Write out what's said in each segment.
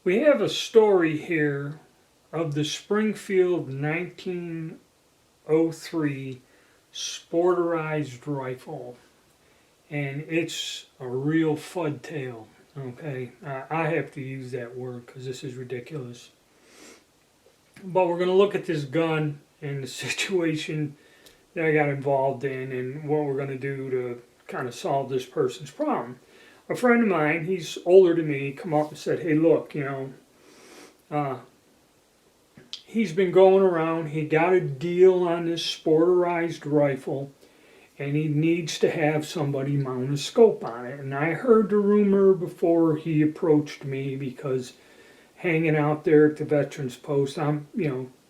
We have a story here of the Springfield 1903 sporterized rifle, and it's a real fud tale. Okay, I have to use that word because this is ridiculous. But we're going to look at this gun and the situation that I got involved in and what we're going to do to kind of solve this person's problem. A friend of mine, he's older than me, come up and said, hey, look, he's been going around, he got a deal on this sporterized rifle, and he needs to have somebody mount a scope on it. And I heard the rumor before he approached me because hanging out there at the Veterans Post, I'm,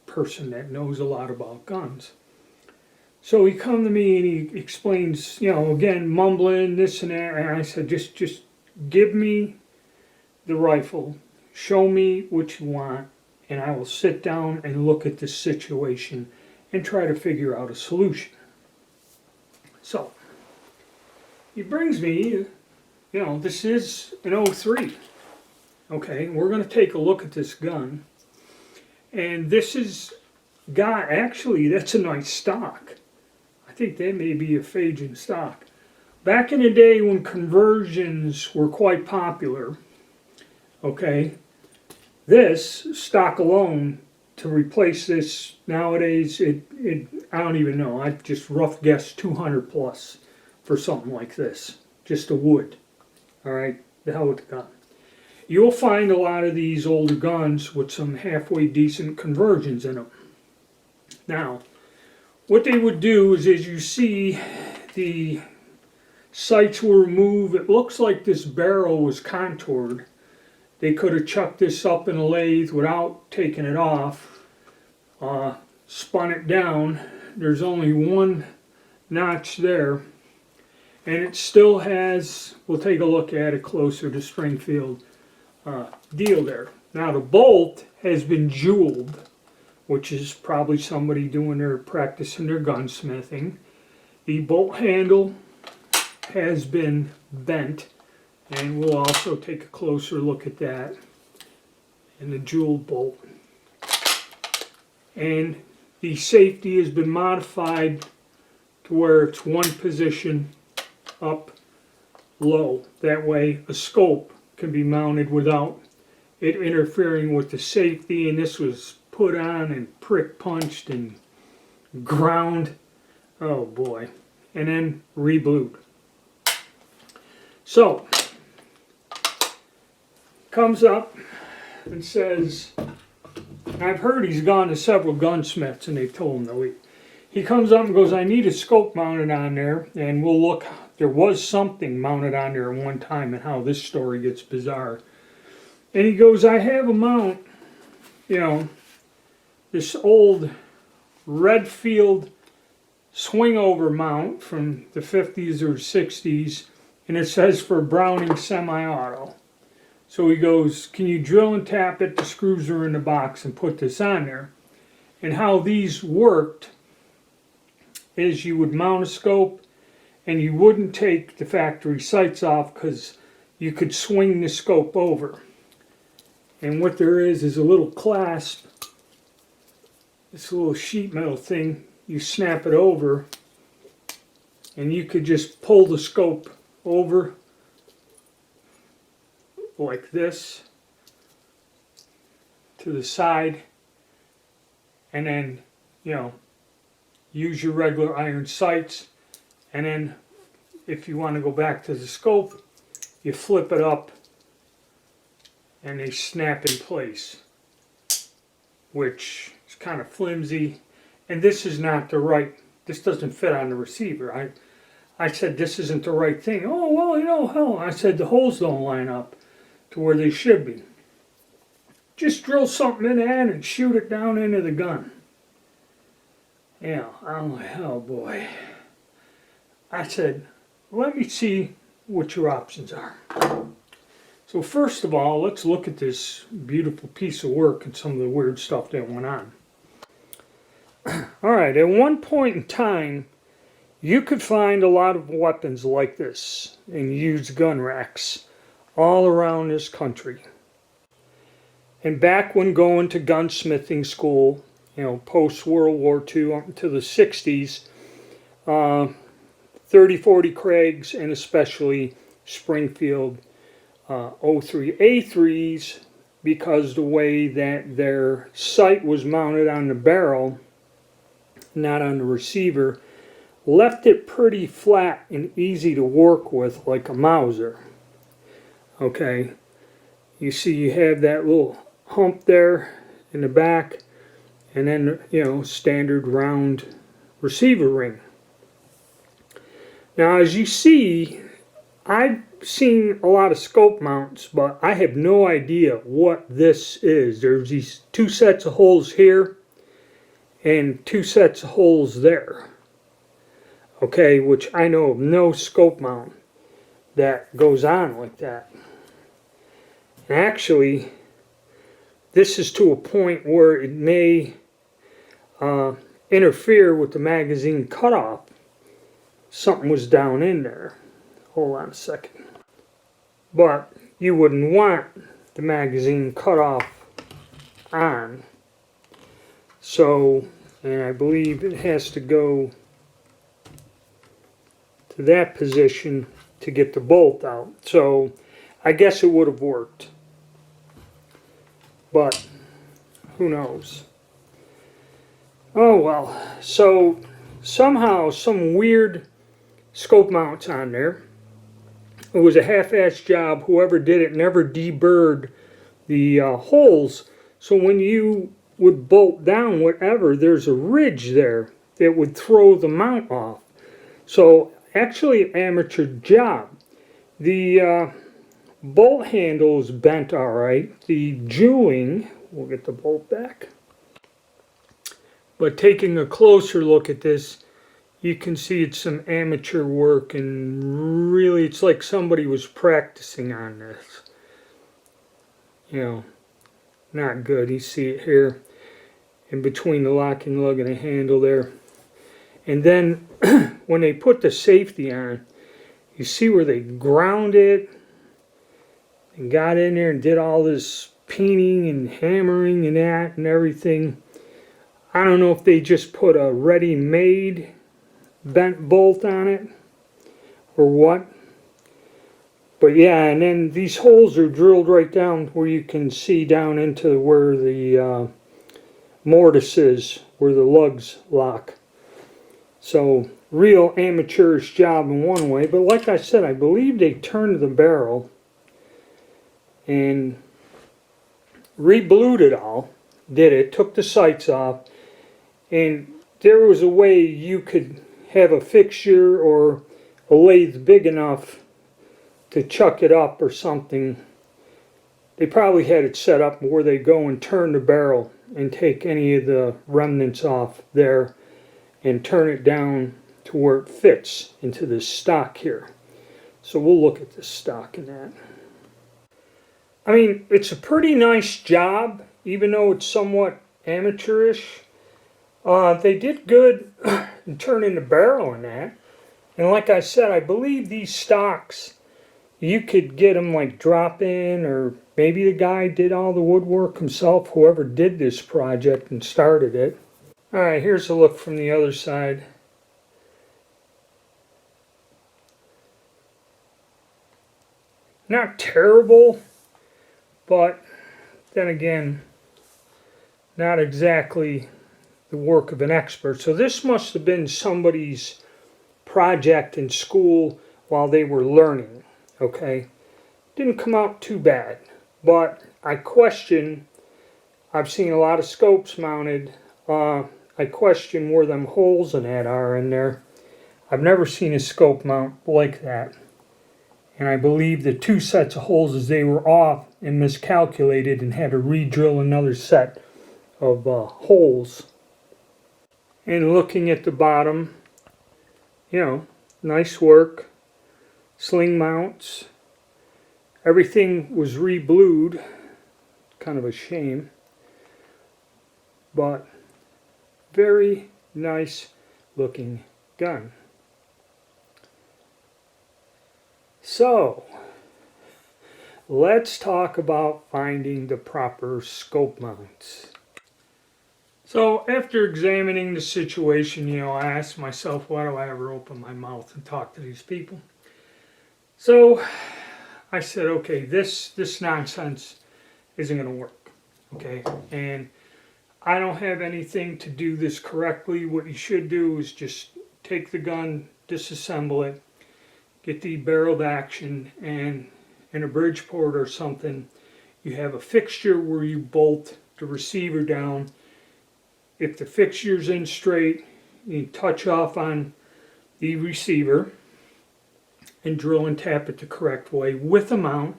person that knows a lot about guns. So he come to me and he explains, again, mumbling this and that. And I said, just give me the rifle, show me what you want, and I will sit down and look at the situation and try to figure out a solution. So he brings me, this is an 03. Okay, we're going to take a look at this gun. And this is got, actually, that's a nice stock. I think that may be a Fajan stock. Back in the day when conversions were quite popular, okay, this stock alone, to replace this nowadays, I don't even know, I just rough guess 200 plus for something like this. Just a wood. Alright, the hell with the gun. You'll find a lot of these older guns with some halfway decent conversions in them. Now, what they would do is, as you see, the sights were removed. It looks like this barrel was contoured. They could have chucked this up in a lathe without taking it off, spun it down. There's only one notch there, and it still has, we'll take a look at it closer to Springfield, deal there. Now the bolt has been jeweled, which is probably somebody doing their practicing their gunsmithing. The bolt handle has been bent, and we'll also take a closer look at that, and the jeweled bolt. And the safety has been modified to where it's one position up low. That way a scope can be mounted without it interfering with the safety, and this was put on and prick punched and ground, oh boy, and then reblued. So comes up and says, I've heard he's gone to several gunsmiths and they've told him to leave. He comes up and goes, I need a scope mounted on there, and we'll look. There was something mounted on there at one time, and how this story gets bizarre. And he goes, I have a mount, this old Redfield swing-over mount from the 50s or 60s, and it says for Browning semi-auto. So he goes, can you drill and tap it? The screws are in the box, and put this on there. And how these worked is you would mount a scope, and you wouldn't take the factory sights off because you could swing the scope over. And what there is a little clasp, this little sheet metal thing, you snap it over, and you could just pull the scope over like this to the side, and then, use your regular iron sights, and then if you want to go back to the scope, you flip it up and they snap in place, which is kind of flimsy. And this is not the right, this doesn't fit on the receiver. I said, this isn't the right thing. Oh, well, hell, I said, the holes don't line up to where they should be. Just drill something in that and shoot it down into the gun. I'm like, oh boy. I said, let me see what your options are. So first of all, let's look at this beautiful piece of work and some of the weird stuff that went on. Alright, at one point in time, you could find a lot of weapons like this in used gun racks all around this country. And back when going to gunsmithing school, post World War II up into the 60s, 30-40 Craigs and especially Springfield 03A3s, because the way that their sight was mounted on the barrel, not on the receiver, left it pretty flat and easy to work with like a Mauser. Okay, you see you have that little hump there in the back, and then standard round receiver ring. Now as you see, I've seen a lot of scope mounts, but I have no idea what this is. There's these two sets of holes here and two sets of holes there. Okay, which I know of no scope mount that goes on like that. And actually, this is to a point where it may interfere with the magazine cutoff. Something was down in there. Hold on a second. But you wouldn't want the magazine cut off on. So, and I believe it has to go to that position to get the bolt out. So I guess it would have worked. But who knows? Oh well. So somehow some weird scope mounts on there. It was a half-assed job. Whoever did it never deburred the holes. So when you would bolt down whatever, there's a ridge there that would throw the mount off. So actually an amateur job. The bolt handle is bent all right. The jewing, we'll get the bolt back. But taking a closer look at this, you can see it's some amateur work, and really it's like somebody was practicing on this. Not good. You see it here in between the locking lug and the handle there. And then when they put the safety on, you see where they ground it and got in there and did all this peening and hammering and that and everything. I don't know if they just put a ready-made bent bolt on it or what, but yeah. And then these holes are drilled right down where you can see down into where the mortise is, where the lugs lock. So real amateurish job in one way, but like I said, I believe they turned the barrel and re-blued it all, took the sights off, and there was a way you could have a fixture or a lathe big enough to chuck it up or something. They probably had it set up where they go and turn the barrel and take any of the remnants off there and turn it down to where it fits into this stock here. So we'll look at this stock in that. I mean, it's a pretty nice job, even though it's somewhat amateurish. They did good in turning the barrel in that. And like I said, I believe these stocks, you could get them like drop in, or maybe the guy did all the woodwork himself, whoever did this project and started it. Alright, here's a look from the other side. Not terrible, but then again, not exactly the work of an expert. So this must have been somebody's project in school while they were learning. Okay, didn't come out too bad, but I question, I've seen a lot of scopes mounted. I question where them holes in that are in there. I've never seen a scope mount like that. And I believe the two sets of holes, as they were off and miscalculated, and had to re-drill another set of holes. And looking at the bottom, nice work. Sling mounts. Everything was re-blued. Kind of a shame. But very nice looking gun. So, let's talk about finding the proper scope mounts. So after examining the situation, I asked myself, why do I ever open my mouth and talk to these people? So I said, okay, this nonsense isn't going to work, okay? And I don't have anything to do this correctly. What you should do is just take the gun, disassemble it, get the barreled action, and in a Bridgeport or something, you have a fixture where you bolt the receiver down. If the fixture's in straight, you touch off on the receiver and drill and tap it the correct way with a mount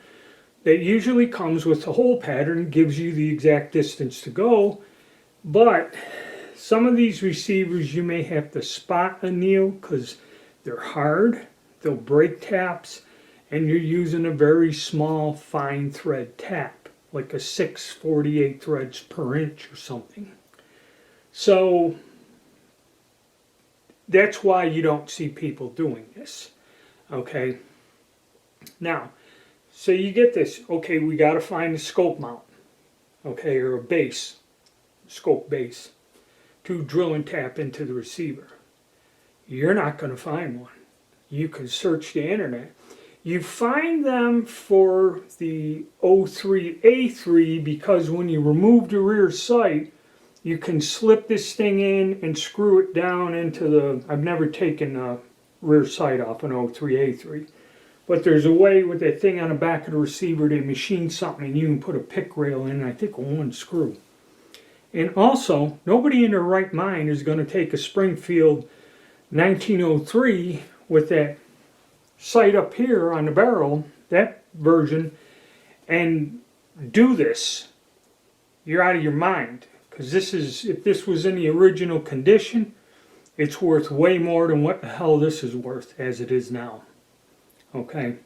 that usually comes with the hole pattern, gives you the exact distance to go. But some of these receivers you may have to spot anneal because they're hard, they'll break taps, and you're using a very small fine thread tap, like a 6/48 threads per inch or something. So that's why you don't see people doing this, okay? Now, so you get this, okay, we got to find a scope mount, okay, or a base, scope base, to drill and tap into the receiver. You're not going to find one. You can search the internet. You find them for the 03A3 because when you remove the rear sight, you can slip this thing in and screw it down into the, I've never taken the rear sight off an 03A3, but there's a way with that thing on the back of the receiver to machine something and you can put a pick rail in, I think, with one screw. And also, nobody in their right mind is going to take a Springfield 1903 with that sight up here on the barrel, that version, and do this. You're out of your mind. Because this is, if this was in the original condition, it's worth way more than what the hell this is worth as it is now. Okay?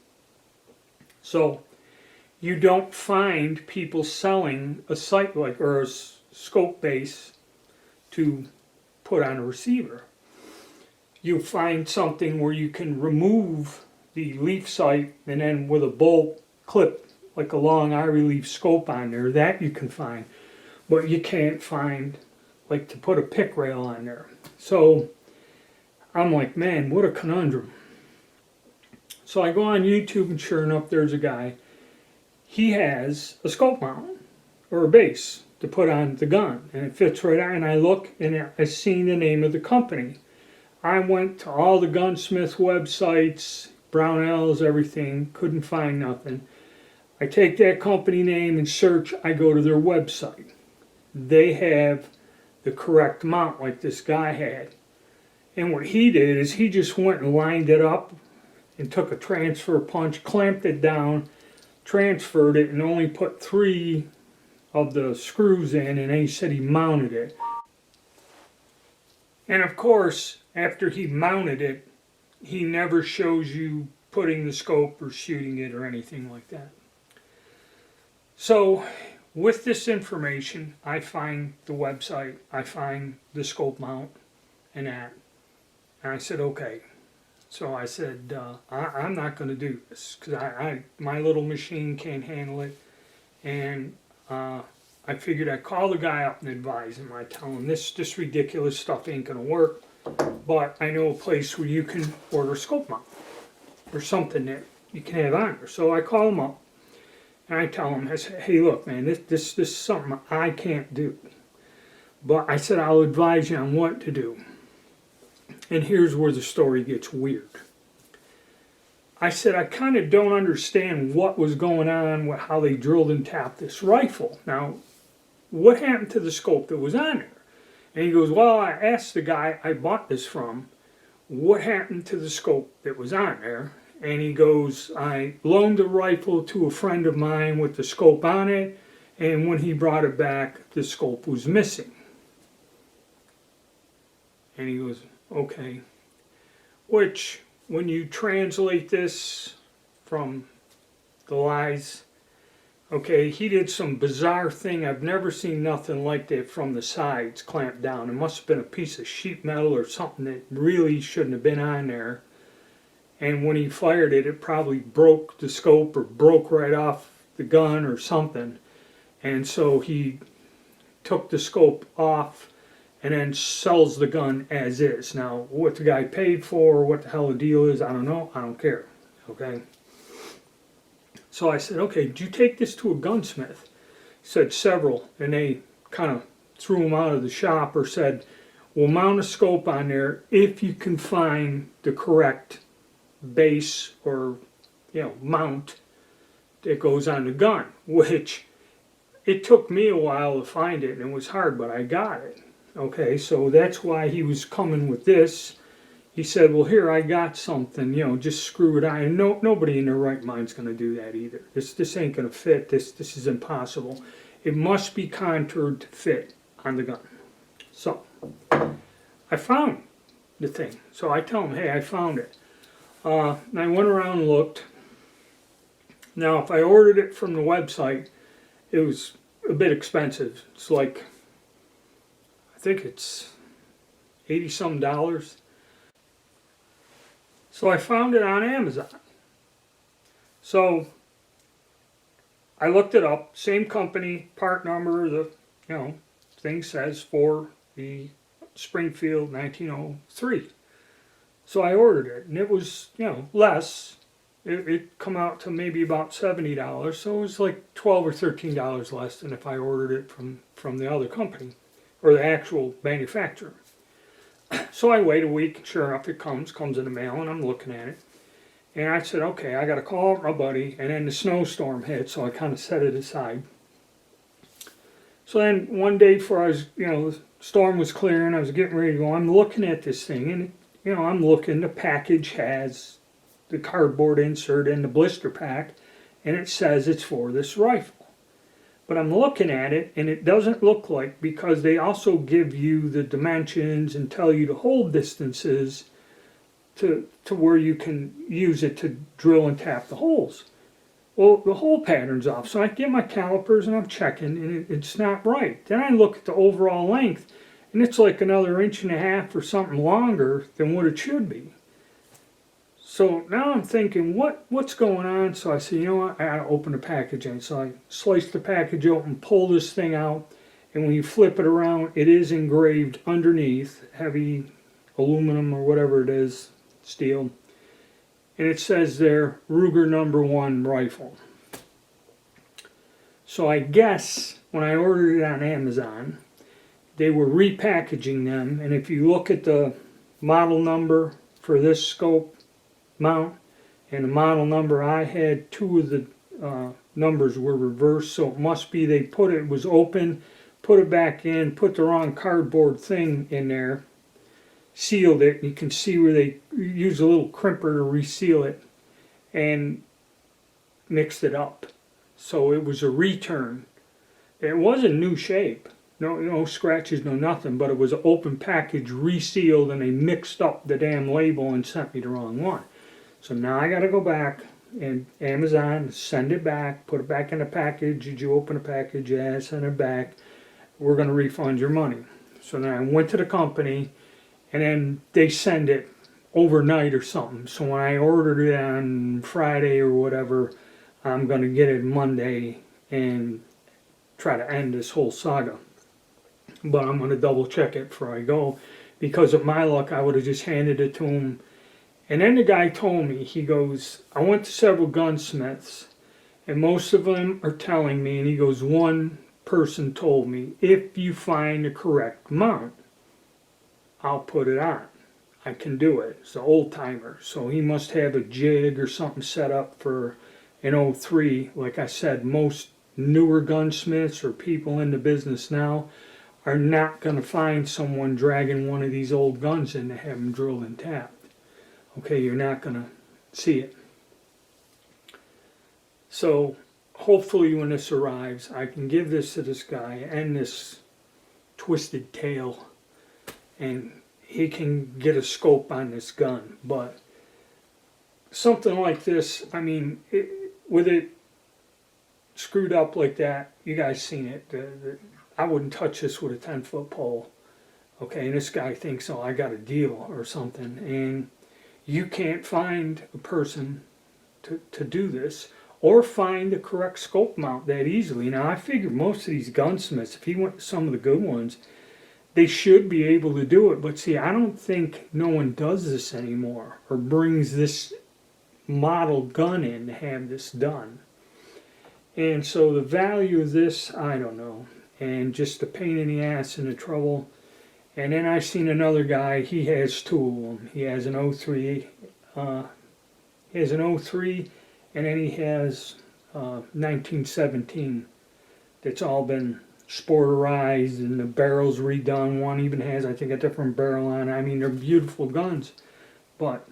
So, you don't find people selling a sight like, or a scope base to put on a receiver. You find something where you can remove the leaf sight and then with a bolt clip, like a long eye relief scope on there, that you can find. But you can't find, like, to put a pick rail on there. So I'm like, man, what a conundrum. So I go on YouTube and sure enough, there's a guy. He has a scope mount or a base to put on the gun, and it fits right on. And I look and I seen the name of the company. I went to all the gunsmith websites, Brownells, everything, couldn't find nothing. I take that company name and search, I go to their website. They have the correct mount like this guy had. And what he did is he just went and lined it up and took a transfer punch, clamped it down, transferred it, and only put 3 of the screws in, and then he said he mounted it. And of course, after he mounted it, he never shows you putting the scope or shooting it or anything like that. So with this information, I find the website, I find the scope mount and that. And I said, okay. So I said, I'm not going to do this because my little machine can't handle it. And I figured I'd call the guy up and advise him. I tell him this ridiculous stuff ain't going to work, but I know a place where you can order a scope mount or something that you can have on there. So I call him up. And I tell him, I say, hey, look, man, this is something I can't do. But I said, I'll advise you on what to do. And here's where the story gets weird. I said, I kind of don't understand what was going on with how they drilled and tapped this rifle. Now, what happened to the scope that was on there? And he goes, well, I asked the guy I bought this from, what happened to the scope that was on there? And he goes, I loaned the rifle to a friend of mine with the scope on it, and when he brought it back, the scope was missing. And he goes, okay. Which, when you translate this from the lies, okay, he did some bizarre thing. I've never seen nothing like that from the sides clamped down. It must have been a piece of sheet metal or something that really shouldn't have been on there. And when he fired it, it probably broke the scope or broke right off the gun or something. And so he took the scope off and then sells the gun as is. Now, what the guy paid for, what the hell the deal is, I don't know. I don't care. Okay. So I said, okay, did you take this to a gunsmith? He said several, and they kind of threw him out of the shop or said, we'll mount a scope on there if you can find the correct base or, mount that goes on the gun, which it took me a while to find it, and it was hard, but I got it. Okay, so that's why he was coming with this. He said, well, here, I got something, just screw it on. And nobody in their right mind's going to do that either. This ain't going to fit. This is impossible. It must be contoured to fit on the gun. So, I found the thing. So I tell him, hey, I found it. And I went around and looked. Now, if I ordered it from the website, it was a bit expensive. It's like, I think it's $80-some. So I found it on Amazon. So I looked it up, same company, part number, the thing says for the Springfield 1903. So I ordered it, and it was less. It come out to maybe about $70, so it was like $12 or $13 less than if I ordered it from the other company or the actual manufacturer. So I wait a week, and sure enough, it comes in the mail, and I'm looking at it. And I said, okay, I got to call my buddy, and then the snowstorm hit, so I kind of set it aside. So then one day before I was, the storm was clearing, I was getting ready to go, I'm looking at this thing, and, I'm looking, the package has the cardboard insert in the blister pack, and it says it's for this rifle. But I'm looking at it, and it doesn't look like, because they also give you the dimensions and tell you the hold distances to where you can use it to drill and tap the holes. Well, the hole pattern's off, so I get my calipers and I'm checking, and it's not right. Then I look at the overall length, and it's like another 1.5 inches or something longer than what it should be. So now I'm thinking, what's going on? So I said, you know what, I gotta open the package in. So I slice the package open, pull this thing out, and when you flip it around, it is engraved underneath, heavy aluminum or whatever it is, steel. And it says there, Ruger #1 rifle. So I guess when I ordered it on Amazon, they were repackaging them, and if you look at the model number for this scope mount and the model number I had, two of the numbers were reversed, so it must be they was open, put it back in, put the wrong cardboard thing in there, sealed it. You can see where they use a little crimper to reseal it, and mixed it up. So it was a return. It was a new shape. No scratches, no nothing, but it was an open package, resealed, and they mixed up the damn label and sent me the wrong one. So now I got to go back and Amazon, send it back, put it back in the package. Did you open the package? Yeah, send it back. We're going to refund your money. So then I went to the company, and then they send it overnight or something. So when I ordered it on Friday or whatever, I'm going to get it Monday and try to end this whole saga. But I'm going to double check it before I go, because of my luck, I would have just handed it to him. And then the guy told me, he goes, I went to several gunsmiths, and most of them are telling me, and he goes, one person told me, if you find the correct mount, I'll put it on. I can do it. It's an old timer. So he must have a jig or something set up for an 03. Like I said, most newer gunsmiths or people in the business now are not going to find someone dragging one of these old guns in to have them drilled and tapped. Okay, you're not going to see it. So hopefully when this arrives, I can give this to this guy and this twisted tail, and he can get a scope on this gun. But something like this, I mean, with it screwed up like that, you guys seen it. I wouldn't touch this with a 10-foot pole. Okay, and this guy thinks, oh, I got a deal or something. And you can't find a person to do this. or find the correct scope mount that easily. Now I figure most of these gunsmiths, if he went to some of the good ones, they should be able to do it. But see, I don't think no one does this anymore or brings this model gun in to have this done. And so the value of this, I don't know. And just the pain in the ass and the trouble. And then I seen another guy, he has two of them. He has an 03, and then he has 1917 that's all been sporterized and the barrel's redone. One even has, I think, a different barrel on it. I mean, they're beautiful guns. But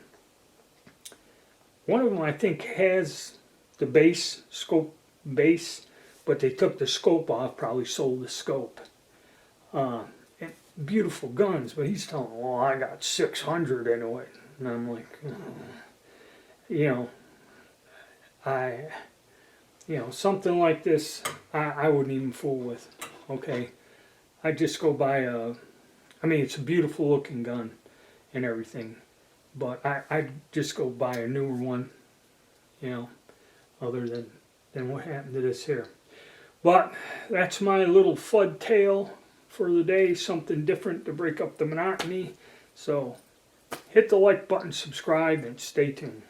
one of them, I think, has the base, scope base, but they took the scope off, probably sold the scope. Beautiful guns, but he's telling, well, I got 600 into it. And I'm like, you know, something like this, I wouldn't even fool with, okay? I just go buy I mean, it's a beautiful looking gun and everything, but I just go buy a newer one, you know, other than what happened to this here. But that's my little FUD tale for the day, something different to break up the monotony. So hit the like button, subscribe, and stay tuned.